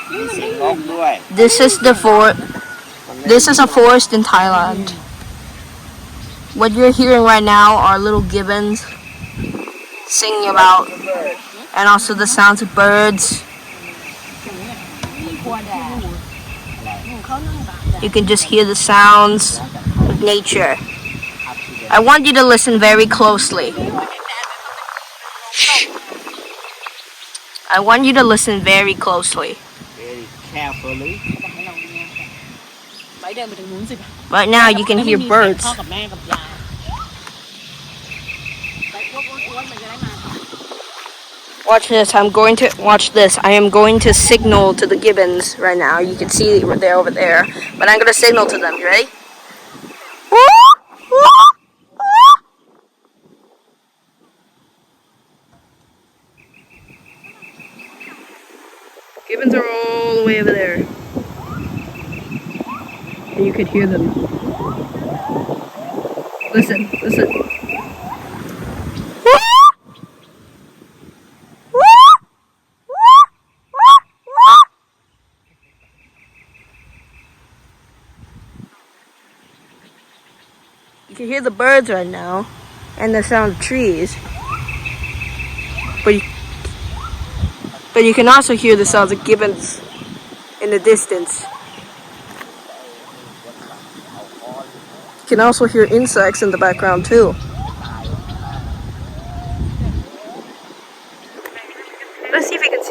This is the This is a forest in Thailand. What you're hearing right now are little gibbons singing about, and also the sounds of birds. You can just hear the sounds of nature. I want you to listen very closely. Shh. I want you to listen very closely. Very carefully. Right now you can hear birds. Watch this. Watch this. I am going to signal to the gibbons right now. You can see they're over there, but I'm going to signal to them. You ready? Gibbons are all the way over there, and you could hear them. Listen, listen. You can hear the birds right now, and the sound of trees. But you can also hear the sounds of gibbons in the distance. You can also hear insects in the background too. Let's see if we can